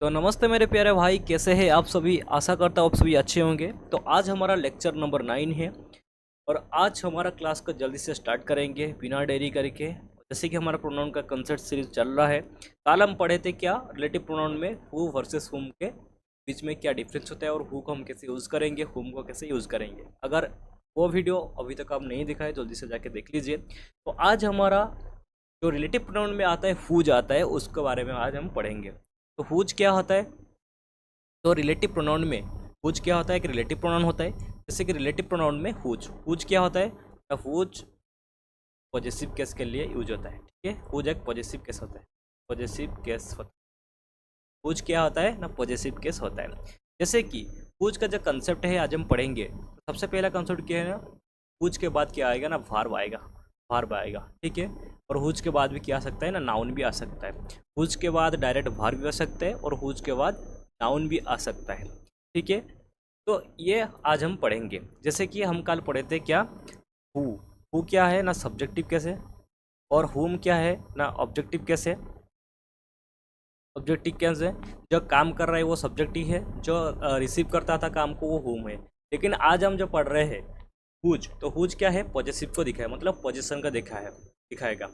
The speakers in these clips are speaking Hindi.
तो नमस्ते मेरे प्यारे भाई, कैसे हैं आप सभी। आशा करता हूँ आप सभी अच्छे होंगे। तो आज हमारा लेक्चर नंबर 9 है और आज हमारा क्लास को जल्दी से स्टार्ट करेंगे बिना देरी करके। जैसे कि हमारा प्रोनाउन का कंसेप्ट सीरीज चल रहा है। कल हम पढ़े थे क्या रिलेटिव प्रोनाउन में हु वर्सेस हुम के बीच में क्या डिफरेंस होता है और हु को हम कैसे यूज़ करेंगे, हुम को कैसे यूज़ करेंगे। अगर वो वीडियो अभी तक आप नहीं दिखाए जल्दी से जाके देख लीजिए। तो आज हमारा जो रिलेटिव प्रोनाउन में आता है हुज आता है, उसके बारे में आज हम पढ़ेंगे। तो हुज क्या होता है। तो रिलेटिव प्रोनाउन में हुज क्या होता है कि रिलेटिव प्रोनाउन होता है। जैसे कि रिलेटिव प्रोनाउन में हुज हुज क्या होता है। तो हुज पॉजिटिव केस के लिए यूज होता है। ठीक है, हुज एक पॉजिटिव केस होता है। पॉजिटिव केस होता है। हुज क्या होता है ना, पॉजिटिव केस होता है। जैसे कि हुज का जो कंसेप्ट है आज हम पढ़ेंगे। तो सबसे पहला कंसेप्ट क्या है ना, हुज के बाद क्या आएगा ना, वर्ब आएगा। वर्ब आएगा, ठीक है। और हुज के बाद भी क्या आ सकता है ना, नाउन भी आ सकता है। हुज के बाद डायरेक्ट वर्ब भी आ सकता है और हुज के बाद नाउन भी आ सकता है। ठीक है, तो ये आज हम पढ़ेंगे। जैसे कि हम कल पढ़े थे क्या, हु हु क्या है ना, सब्जेक्टिव केस है। और हुम क्या है ना, ऑब्जेक्टिव केस है। ऑब्जेक्टिव केस है, जो काम कर रहा है वो सब्जेक्टिव है, जो रिसीव करता था काम को वो हुम है। लेकिन आज हम जो पढ़ रहे हैं हुज, तो हुज क्या है, पॉजिटिव को दिखाए, मतलब पोजीशन का दिखाएगा।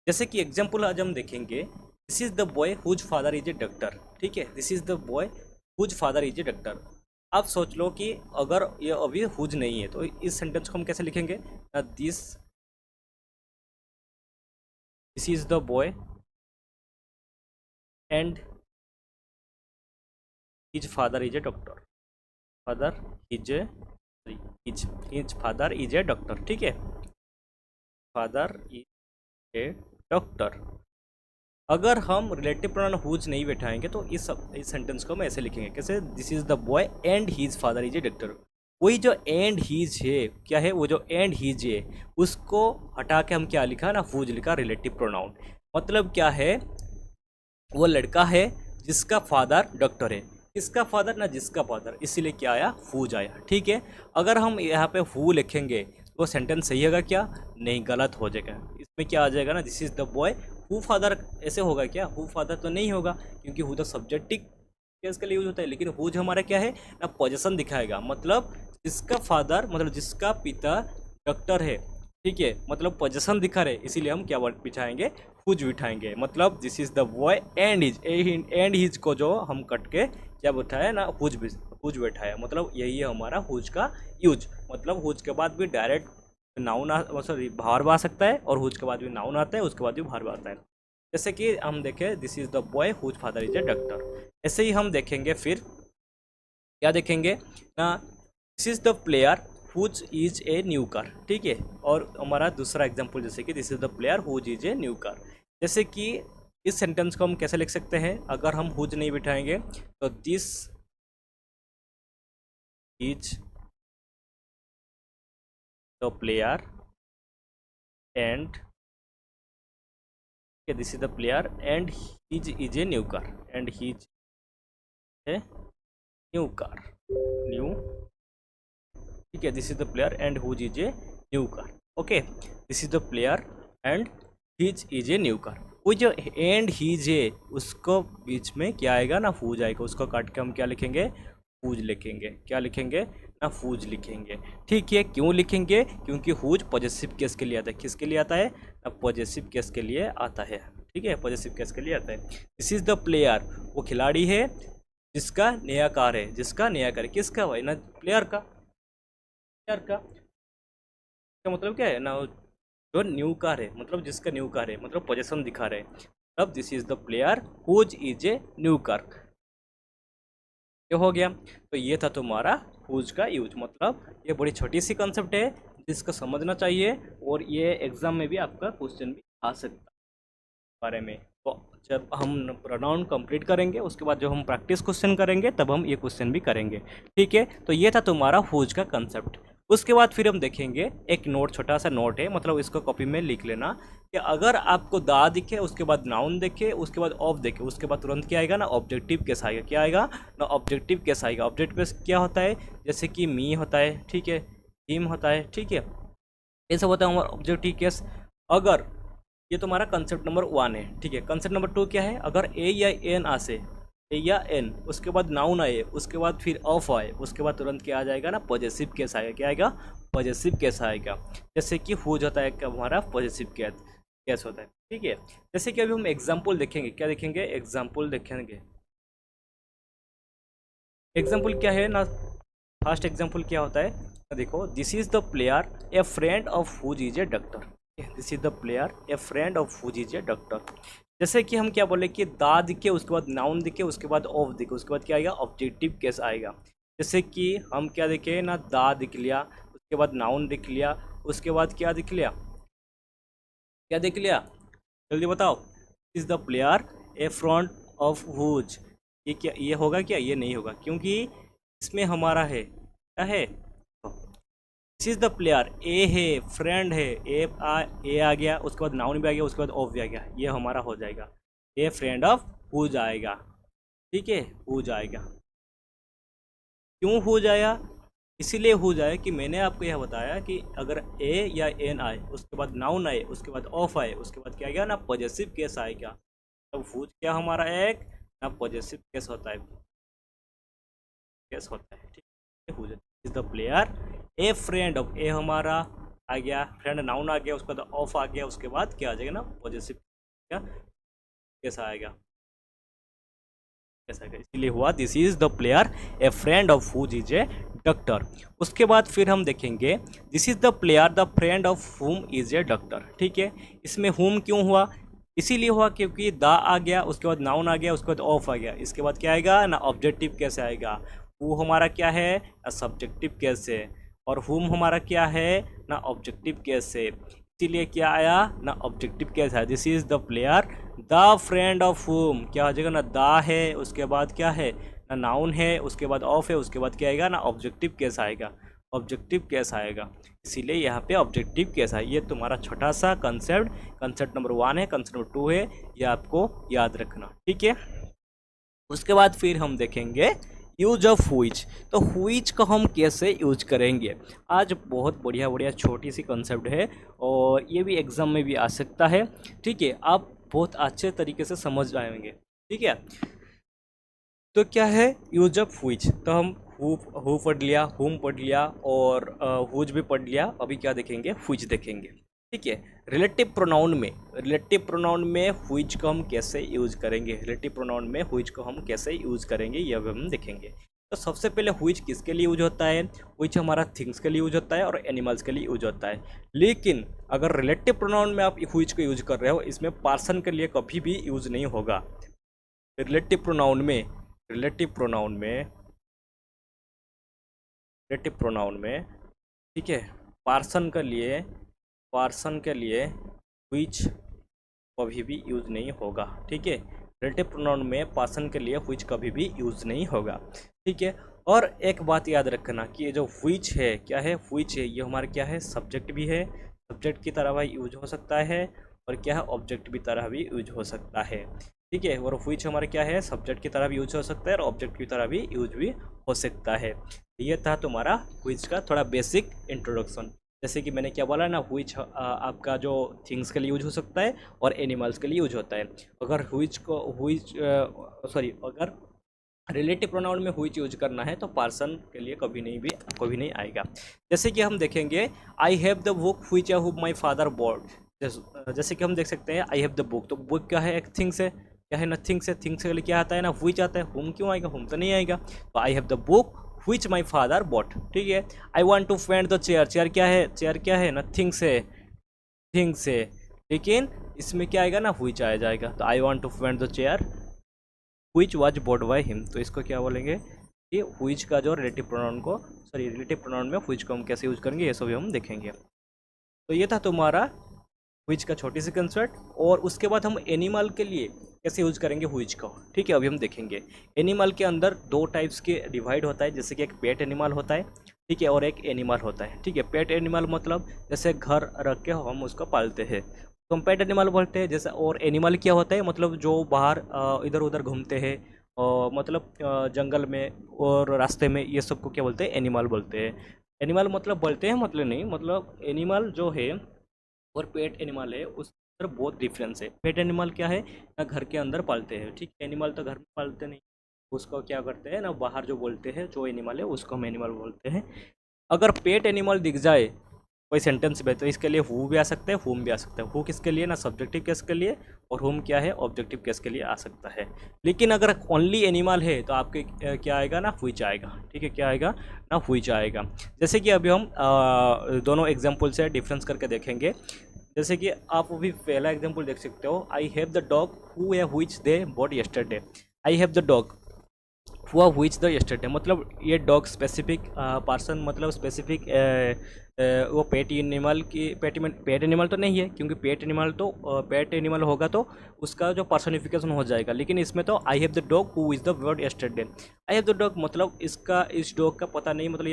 जैसे कि एग्जाम्पल आज हम देखेंगे, this is the boy whose father is a doctor. ठीक है, this is the boy whose father is a doctor. आप सोच लो कि अगर ये अभी हुज नहीं है तो इस सेंटेंस को हम कैसे लिखेंगे। This this is the boy and his father is a doctor. Father is A his father is a doctor. ठीक है, फादर इज ए डॉक्टर। अगर हम रिलेटिव प्रोनाउन हुज नहीं बैठाएंगे तो इस सेंटेंस को हम ऐसे लिखेंगे, कैसे, this is the boy and his father is a doctor. वही जो एंड हीज है क्या है, वो जो एंड हीज है उसको हटा के हम क्या लिखा ना, हुज लिखा, रिलेटिव प्रोनाउन। मतलब क्या है, वो लड़का है जिसका फादर डॉक्टर है। किसका फादर ना, जिसका फादर, इसीलिए क्या आया, हुज आया। ठीक है, अगर हम यहाँ पे हु लिखेंगे तो सेंटेंस सही होगा क्या, नहीं, गलत हो जाएगा। इसमें क्या आ जाएगा ना, this is the boy who father, ऐसे होगा क्या, हु फादर तो नहीं होगा क्योंकि हु तो सब्जेक्टिव केस के लिए यूज होता है। लेकिन हुज हमारा क्या है ना, पोजीशन दिखाएगा, मतलब जिसका फादर, मतलब जिसका पिता डॉक्टर है। ठीक है, मतलब पोजीशन दिखा रहे, इसीलिए हम क्या वर्ड बिठाएंगे, हुज बिठाएंगे। मतलब this is the boy and his को जो हम कट के क्या बैठाया ना, हुज बैठाया, मतलब यही है हमारा हुज का यूज। मतलब हुज के बाद भी डायरेक्ट नाउन सॉरी वर्ब आ सकता है और हुज के बाद भी नाउन आता है, उसके बाद भी वर्ब आता है। जैसे कि हम देखें, this is the boy whose father is a doctor. ऐसे ही हम देखेंगे, फिर क्या देखेंगे ना, this is the player whose is a new car. ठीक है, और हमारा दूसरा एग्जाम्पल जैसे कि this is the player whose is a new car. जैसे कि इस सेंटेंस को हम कैसे लिख सकते हैं, अगर हम हुज नहीं बिठाएंगे तो this is the player and, this is the player and his is a new car, and his a new car, new. ठीक है, this is the player and whose is a new car. Okay, this is the player and his is a new car. वो जो एंड हीज है उसको बीच में क्या आएगा ना, हुज आएगा, उसको काट के हम क्या लिखेंगे, हुज लिखेंगे। क्या लिखेंगे ना, हुज लिखेंगे। ठीक है, क्यों लिखेंगे, क्योंकि हुज पॉजिटिव केस के लिए आता है। किसके लिए आता है ना, पॉजिटिव केस के लिए आता है। ठीक है, पॉजिटिव केस के लिए आता है। दिस इज द प्लेयर, वो खिलाड़ी है जिसका नया कार है। जिसका नया कार, किसका भाई ना, प्लेयर का। प्लेयर का मतलब क्या है ना, जो न्यू कार है, मतलब जिसका न्यू कार है, मतलब पोजीशन दिखा रहे हैं। अब this is the player whose is a new car. ये हो गया। तो ये था तुम्हारा हुज का यूज। मतलब ये बड़ी छोटी सी कंसेप्ट है जिसको समझना चाहिए, और ये एग्जाम में भी आपका क्वेश्चन भी आ सकता है बारे में। तो जब हम प्रोनाउन कंप्लीट करेंगे उसके बाद जब हम प्रैक्टिस क्वेश्चन करेंगे तब हम ये क्वेश्चन भी करेंगे। ठीक है, तो ये था तुम्हारा हुज का कंसेप्ट। उसके बाद फिर हम देखेंगे एक नोट, छोटा सा नोट है, मतलब इसको कॉपी में लिख लेना कि अगर आपको दा दिखे, उसके बाद नाउन दिखे, उसके बाद ऑफ दिखे, उसके बाद तुरंत क्या आएगा ना, ऑब्जेक्टिव केस आएगा। क्या आएगा ना, ऑब्जेक्टिव केस आएगा। ऑब्जेक्टिव केस क्या होता है, जैसे कि मी होता है, ठीक है, हिम होता है। ठीक है, ये सब होता है हमारा ऑब्जेक्टिव केस। अगर ये तुम्हारा कंसेप्ट नंबर 1 है। ठीक है, कंसेप्ट नंबर 2 क्या है, अगर ए या एन आ से या एन, उसके बाद नाउन आए, उसके बाद फिर ऑफ आए, उसके बाद तुरंत क्या आ जाएगा ना, पॉजेसिव केस आएगा। क्या आएगा? पॉजेसिव केस आएगा। जैसे कि हुज होता है क्या हमारा पॉजेसिव केस केस होता है। ठीक है, जैसे कि अभी हम एग्जाम्पल देखेंगे। क्या देखेंगे? एग्जाम्पल देखेंगे। एग्जाम्पल क्या है ना, फर्स्ट एग्जाम्पल क्या होता है, देखो, this is the player a friend of whose is a doctor. This is the player a friend of whose is a doctor. जैसे कि हम क्या बोले कि दा दिखे, उसके बाद नाउन दिखे, उसके बाद ऑफ दिखे, उसके बाद क्या आएगा? ऑब्जेक्टिव केस आएगा। जैसे कि हम क्या देखे ना, दा दिख लिया, उसके बाद नाउन दिख लिया, उसके बाद क्या दिख लिया? क्या देख लिया? जल्दी बताओ। Is the player a front of whose. ये क्या, ये होगा क्या? ये नहीं होगा, क्योंकि इसमें हमारा है, क्या है? दिस इज द प्लेयर, ए है, फ्रेंड है, ए आ गया, उसके बाद नाउन भी आ गया, उसके बाद ऑफ भी आ गया, ये हमारा हो जाएगा ए फ्रेंड ऑफ हुज आएगा। ठीक है, हुज आएगा। क्यों हो जाया? इसीलिए हो जाए कि मैंने आपको यह बताया कि अगर ए या एन आए, उसके बाद नाउन आए, उसके बाद ऑफ आए, उसके बाद क्या आएगा ना, पॉजेसिव केस आएगा। तब हुज क्या हमारा एक ना पॉजेसिव केस होता है, केस होता है। ठीक है, whose is the player a friend of, ए हमारा आ गया, फ्रेंड नाउन आ गया, उसके बाद ऑफ आ गया, उसके बाद क्या आ जाएगा ना, पॉजेसिव क्या केस आएगा, ऐसा इसीलिए हुआ this is the player a friend of whose is a doctor. उसके बाद फिर हम देखेंगे this is the player the friend of whom is a doctor. ठीक है, इसमें हुम क्यों हुआ? इसीलिए हुआ क्योंकि द आ गया, उसके बाद नाउन आ गया, उसके बाद ऑफ आ गया, इसके बाद क्या आएगा ना, ऑब्जेक्टिव कैसे आएगा। वो हमारा क्या है ना, सब्जेक्टिव केस है, और हुम हमारा क्या है ना, ऑब्जेक्टिव केस है। इसीलिए क्या आया ना, ऑब्जेक्टिव केस है। This is the player the friend of हुम, क्या हो जाएगा ना, द है, उसके बाद क्या है ना, नाउन है, उसके बाद ऑफ है, उसके बाद क्या आएगा ना, ऑब्जेक्टिव केस आएगा, ऑब्जेक्टिव केस आएगा। इसीलिए यहाँ पे ऑब्जेक्टिव केस है। ये तुम्हारा छोटा सा कंसेप्ट, कंसेप्ट नंबर 1 है, कंसेप्ट नंबर 2 है, ये आपको याद रखना। ठीक है, उसके बाद फिर हम देखेंगे यूज ऑफ हुइच। तो हुइच को हम कैसे यूज करेंगे, आज बहुत बढ़िया बढ़िया छोटी सी कंसेप्ट है, और ये भी एग्जाम में भी आ सकता है। ठीक है, आप बहुत अच्छे तरीके से समझ जाएंगे। ठीक है, तो क्या है यूज ऑफ हुइच, तो हम हु पढ़ लिया, हुम पढ़ लिया, और हुज भी पढ़ लिया। अभी क्या देखेंगे? हुइच देखेंगे। ठीक है, रिलेटिव प्रोनाउन में, रिलेटिव प्रोनाउन में हुइच को हम कैसे यूज करेंगे, रिलेटिव प्रोनाउन में हुइच को हम कैसे यूज करेंगे, यह भी हम देखेंगे। तो सबसे पहले हुइच किसके लिए यूज होता है? हुइच हमारा थिंग्स के लिए यूज होता है और एनिमल्स के लिए यूज होता है। लेकिन अगर रिलेटिव प्रोनाउन में आप हुइच को यूज कर रहे हो, इसमें पर्सन के लिए कभी भी यूज नहीं होगा। रिलेटिव प्रोनाउन में, रिलेटिव प्रोनाउन में, रिलेटिव प्रोनाउन में, ठीक है, पर्सन के लिए, पर्सन के लिए व्हिच कभी भी यूज नहीं होगा। ठीक है, रिलेटिव प्रोनाउन में पर्सन के लिए व्हिच कभी भी यूज नहीं होगा। ठीक है, और एक बात याद रखना कि ये जो व्हिच है, क्या है, व्हिच है, ये हमारा क्या है, सब्जेक्ट भी है, सब्जेक्ट की तरह भी यूज हो सकता है, और क्या है, ऑब्जेक्ट की तरह भी यूज हो सकता है। ठीक है, और व्हिच हमारा क्या है, सब्जेक्ट की तरह भी यूज हो सकता है और ऑब्जेक्ट की तरह भी यूज भी हो सकता है। ये था तुम्हारा व्हिच का थोड़ा बेसिक इंट्रोडक्शन। जैसे कि मैंने क्या बोला ना, व्हिच आपका जो थिंग्स के लिए यूज हो सकता है और एनिमल्स के लिए यूज होता है। अगर व्हिच को व्हिच सॉरी अगर रिलेटिव प्रोनाउन में व्हिच यूज करना है तो पर्सन के लिए कभी नहीं आएगा। जैसे कि हम देखेंगे I have the book which I hope my father bought. जैसे कि हम देख सकते हैं आई हैव द बुक, तो बुक क्या है, एक थिंग्स है, क्या है ना, थिंग्स है, थिंग्स के लिए क्या आता है ना, व्हिच आता है। हुम क्यों आएगा, हुम तो नहीं आएगा। तो I have the book which my father bought. ठीक है, I want to paint the chair, chair क्या है, चेयर क्या है ना, थिंग्स है, थिंग्स है, लेकिन इसमें क्या आएगा ना, व्हिच आ जाएगा। तो I want to paint the chair which was bought by him. तो इसको क्या बोलेंगे कि व्हिच का जो रिलेटिव प्रोनाउन को, सॉरी रिलेटिव प्रोनाउन में व्हिच को हम कैसे यूज करेंगे, ये सभी हम देखेंगे। तो ये था तुम्हारा व्हिच का छोटी सी कंसेप्ट। और उसके बाद हम एनिमल के लिए कैसे यूज करेंगे व्हिच को, ठीक है, अभी हम देखेंगे। एनिमल के अंदर दो टाइप्स के डिवाइड होता है, जैसे कि एक पेट एनिमल होता है, ठीक है, और एक एनिमल होता है। ठीक है, पेट एनिमल मतलब जैसे घर रख के हम उसको पालते हैं तो हम पेट एनिमल बोलते हैं। जैसे और एनिमल क्या होता है, मतलब जो बाहर इधर उधर घूमते हैं, मतलब जंगल में और रास्ते में, ये सबको क्या बोलते हैं, एनिमल बोलते हैं। एनिमल मतलब बोलते हैं मतलब नहीं, मतलब एनिमल जो है और पेट एनिमल है उस पर बहुत डिफरेंस है। पेट एनिमल क्या है ना, घर के अंदर पालते हैं, ठीक है, एनिमल तो घर में पालते नहीं। उसको क्या करते हैं ना, बाहर जो बोलते हैं जो एनिमल है उसको हम एनिमल बोलते हैं। अगर पेट एनिमल दिख जाए कोई सेंटेंस में तो इसके लिए हु भी आ सकता है, हुम भी आ सकता है। हु किसके लिए ना सब्जेक्टिव केस के लिए, और हुम क्या है ऑब्जेक्टिव केस के लिए आ सकता है। लेकिन अगर ओनली एनिमल है तो आपके क्या आएगा ना, व्हिच आएगा। ठीक है, क्या आएगा ना, व्हिच आएगा। जैसे कि अभी हम दोनों एग्जाम्पल से डिफरेंस करके देखेंगे। जैसे कि आप अभी पहला एग्जाम्पल देख सकते हो, I have the dog who या which they bought yesterday. I have the dog who which the yesterday, मतलब ये डॉग स्पेसिफिक पर्सन, मतलब स्पेसिफिक वो पेट एनिमल की पेट एनिमल तो नहीं है, क्योंकि पेट एनिमल होगा तो उसका जो पर्सनिफिकेशन हो जाएगा। लेकिन इसमें तो I have the dog who is the word yesterday. I have the dog मतलब इस डॉग का पता नहीं, मतलब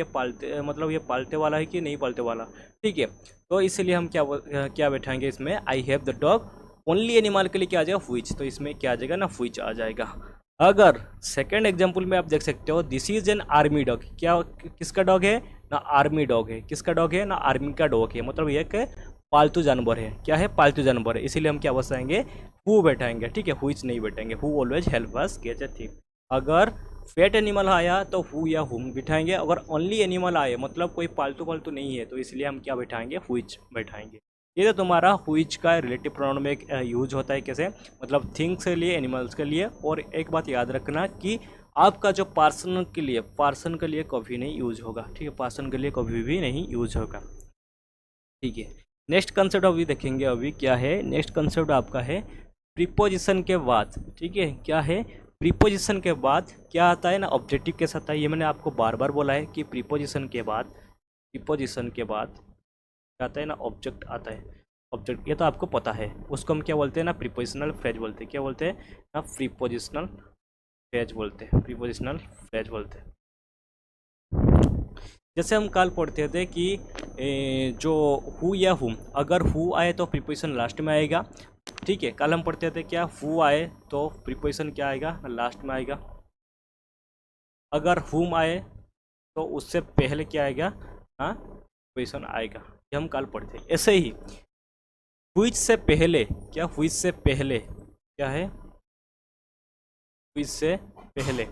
ये पालते वाला है कि नहीं पालते वाला। ठीक है, तो इसलिए हम क्या बैठाएंगे इसमें, आई have the dog. Only animal के लिए क्या आ जाएगा, व्हिच, तो इसमें क्या आ जाएगा ना, व्हिच आ जाएगा। अगर सेकेंड एग्जाम्पल में आप देख सकते हो, this is an army dog, क्या किसका डॉग है ना, आर्मी डॉग है। किसका डॉग है ना, आर्मी का डॉग है, मतलब ये एक पालतू जानवर है। क्या है, पालतू जानवर है। इसीलिए हम क्या बसाएंगे, हु बैठाएंगे। ठीक है, व्हिच नहीं बैठाएंगे। Who always help us catch a thing. अगर पेट एनिमल आया तो हु या हुम बिठाएंगे। अगर ओनली एनिमल आए मतलब कोई पालतू नहीं है तो इसलिए हम क्या बैठाएंगे, व्हिच बैठाएंगे। ये तो तुम्हारा व्हिच का रिलेटिव प्रोनाउन में एक यूज होता है कैसे, मतलब थिंग्स के लिए, एनिमल्स के लिए। और एक बात याद रखना कि आपका जो पर्सन के लिए कभी नहीं यूज होगा। ठीक है, पर्सन के लिए कभी भी नहीं यूज होगा। ठीक है, नेक्स्ट कंसेप्ट अभी देखेंगे। अभी क्या है, नेक्स्ट कंसेप्ट आपका है प्रीपोजिशन के बाद। ठीक है, क्या है, प्रीपोजिशन के बाद क्या आता है ना, ऑब्जेक्टिव केस आता है। ये मैंने आपको बार बार बोला है कि प्रीपोजिशन के बाद क्या आता है ना, ऑब्जेक्ट आता है। ऑब्जेक्ट ये तो आपको पता है, उसको हम क्या बोलते हैं ना, प्रीपोजिशनल फ्रेज बोलते हैं। क्या बोलते हैं ना, प्रीपोजिशनल फ्रेज बोलते हैं। प्रीपोजिशनल फ्रेज बोलते हैं। जैसे हम कल पढ़ते थे कि जो हु या हुम, अगर हु आए तो प्रीपोजिशन लास्ट में आएगा। ठीक है, कल हम पढ़ते थे क्या, हु आए तो प्रीपोजिशन क्या आएगा, लास्ट में आएगा। अगर हुम आए तो उससे पहले क्या आएगा, हाँ प्रीपोजिशन आएगा। ये हम कल पढ़ते हैं। ऐसे ही व्हिच से पहले क्या, व्हिच से पहले क्या है, व्हिच से पहले,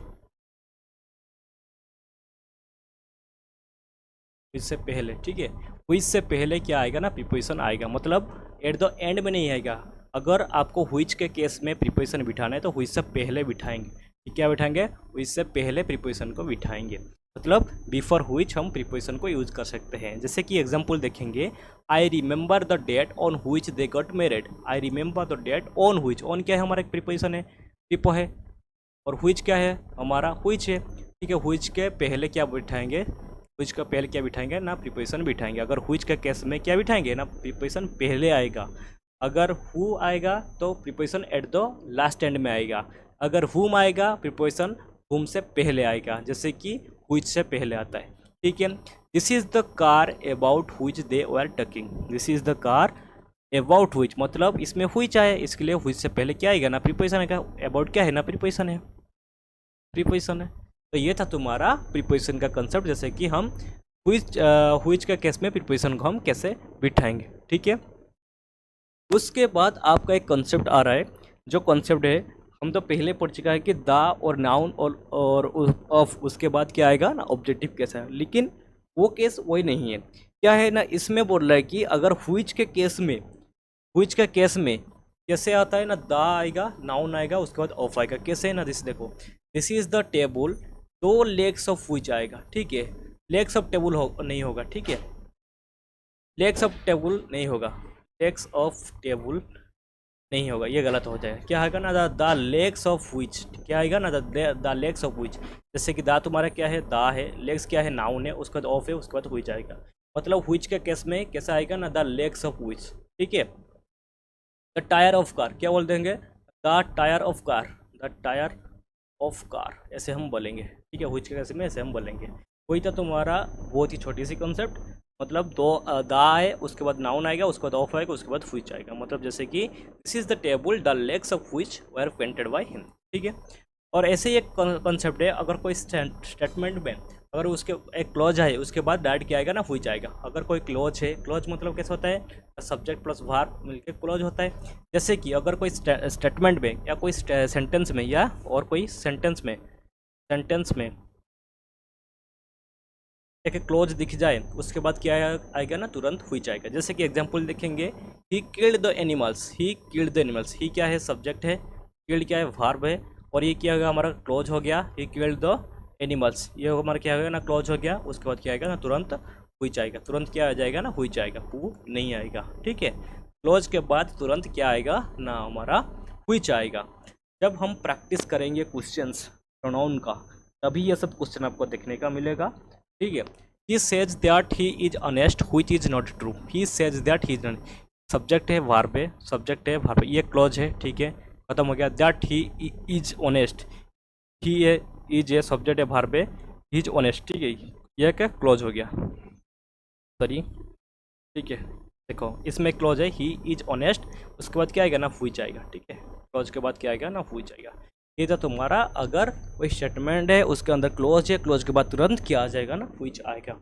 व्हिच से पहले। ठीक है, व्हिच से पहले क्या आएगा ना, प्रीपोजिशन आएगा। मतलब एट द एंड में नहीं आएगा। अगर आपको व्हिच के केस में प्रीपोजिशन बिठाना है तो व्हिच से पहले बिठाएंगे। क्या बिठाएंगे, व्हिच से पहले प्रीपोजिशन को बिठाएंगे। मतलब बिफोर व्हिच हम प्रीपोजिशन को यूज कर सकते हैं। जैसे कि एग्जांपल देखेंगे, I remember the date on which they got married. I remember the date on which, on क्या है हमारा एक प्रीपोजिशन है, प्रीपो है। और व्हिच क्या है हमारा, व्हिच है। ठीक है, व्हिच के पहले क्या बिठाएंगे, व्हिच का पहले क्या बिठाएंगे ना, प्रीपोजिशन बिठाएंगे। अगर व्हिच के केस में क्या बिठाएंगे ना, प्रीपोजिशन पहले आएगा। अगर हु आएगा तो preposition at the last and में आएगा। अगर हुम आएगा प्रीपोजिशन हुम से पहले आएगा, जैसे कि व्हिच से पहले आता है। ठीक है, this is the car about which they were talking. This is the car about which, मतलब इसमें व्हिच आए, इसके लिए व्हिच से पहले क्या आएगा ना, प्रीपोजिशन आएगा। अबाउट क्या है ना, प्रीपोजिशन है, प्रीपोजिशन है। तो ये था तुम्हारा प्रीपोजिशन का कंसेप्ट, जैसे कि हम व्हिच का केस में प्रीपोजिशन को हम कैसे बिठाएंगे। ठीक है, उसके बाद आपका एक कॉन्सेप्ट आ रहा है, जो कॉन्सेप्ट है हम तो पहले पढ़ चुका है कि द और नाउन और ऑफ, उसके बाद क्या आएगा ना, ऑब्जेक्टिव केस है। लेकिन वो केस वही नहीं है। क्या है ना, इसमें बोल रहा है कि अगर व्हिच के केस में, व्हिच के केस में कैसे आता है ना, द आएगा, नाउन आएगा, उसके बाद ऑफ आएगा। कैसे है ना, दिस देखो, दिस इज द टेबल, दो लेग्स ऑफ व्हिच आएगा। ठीक है, लेग्स ऑफ टेबल नहीं होगा। ठीक है, लेग्स ऑफ टेबल नहीं होगा, लेग्स ऑफ टेबल नहीं होगा, ये गलत हो जाएगा। क्या आएगा ना, द लेग्स ऑफ व्हिच, क्या आएगा ना, द लेग्स ऑफ व्हिच। जैसे कि द तुम्हारा क्या है, द है, लेग्स क्या है, नाउन है, उसके बाद ऑफ है, उसके बाद व्हिच आएगा। मतलब व्हिच के केस में कैसा आएगा ना, द लेग्स ऑफ व्हिच। ठीक है, द टायर ऑफ कार, क्या बोल देंगे, the tyre of car, the tyre of car, ऐसे हम बोलेंगे। ठीक है, व्हिच के केस में ऐसे हम बोलेंगे। वही था तुम्हारा बहुत ही छोटी सी कॉन्सेप्ट, मतलब दो द आए, उसके बाद नाउन आएगा, उसके बाद ऑफ आएगा, उसके बाद व्हिच आएगा। मतलब जैसे कि this is the table the legs of which were painted by him. ठीक है, और ऐसे ही एक कॉन्सेप्ट है, अगर कोई स्टेटमेंट में अगर उसके एक क्लॉज है, उसके बाद डायरेक्ट क्या आएगा ना, व्हिच आएगा। अगर कोई क्लॉज है, क्लॉज मतलब कैसे होता है, सब्जेक्ट प्लस वर्ब मिलकर क्लॉज होता है। जैसे कि अगर कोई स्टेटमेंट में या कोई सेंटेंस में या और कोई सेंटेंस में सेंटेंस में एक क्लोज दिख जाए उसके बाद क्या आएगा ना, तुरंत हुई जाएगा। जैसे कि एग्जांपल देखेंगे, he killed the animals, he killed the animals. He क्या है, सब्जेक्ट है, किल्ड क्या है, वर्ब है, और ये क्या होगा हमारा, क्लोज हो गया, ही किल्ड द एनिमल्स। ये हमारा क्या होगा ना, क्लोज हो गया। उसके बाद क्या आएगा ना, तुरंत हुई जाएगा। तुरंत क्या आ जाएगा ना, हुई जाएगा, हु नहीं आएगा, ठीक है। क्लोज के बाद तुरंत क्या आएगा ना, हमारा हुई जाएगा। जब हम प्रैक्टिस करेंगे क्वेश्चंस प्रोनाउन का, तभी ये सब क्वेश्चन आपको देखने का मिलेगा, ठीक है। He says that he is honest which is not true. He says that he is not, subject है, वर्ब है, सब्जेक्ट है, वर्ब है, ये क्लोज है, ठीक है, खत्म हो गया। दैट ही इज ऑनेस्ट, ही है, इज है, सब्जेक्ट है, वर्ब है, ही इज ऑनेस्ट, ठीक है, ये क्या क्लोज हो गया, सॉरी, ठीक है। देखो इसमें क्लोज है, ही इज ऑनेस्ट, उसके बाद क्या आएगा ना, हुई जाएगा, ठीक है। क्लोज के बाद क्या आएगा ना, हुई जाएगा। ये तो तुम्हारा अगर कोई स्टेटमेंट है उसके अंदर क्लोज है, क्लोज के बाद तुरंत क्या आ जाएगा ना, हुई आएगा,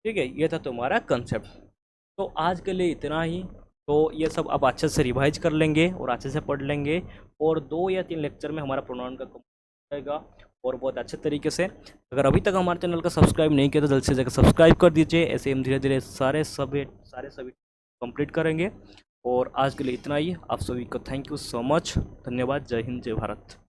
ठीक है। ये था तुम्हारा कंसेप्ट। तो आज के लिए इतना ही। तो ये सब अब अच्छे से रिवाइज कर लेंगे और अच्छे से पढ़ लेंगे, और 2 या 3 लेक्चर में हमारा प्रोनाउन का कंप्लीट रहेगा, और बहुत अच्छे तरीके से। अगर अभी तक हमारे चैनल का सब्सक्राइब नहीं किया तो जल्द से जाकर सब्सक्राइब कर दीजिए। ऐसे हम धीरे धीरे सारे सभी कंप्लीट करेंगे। और आज के लिए इतना ही। आप सभी को थैंक यू सो मच, धन्यवाद। जय हिंद, जय भारत।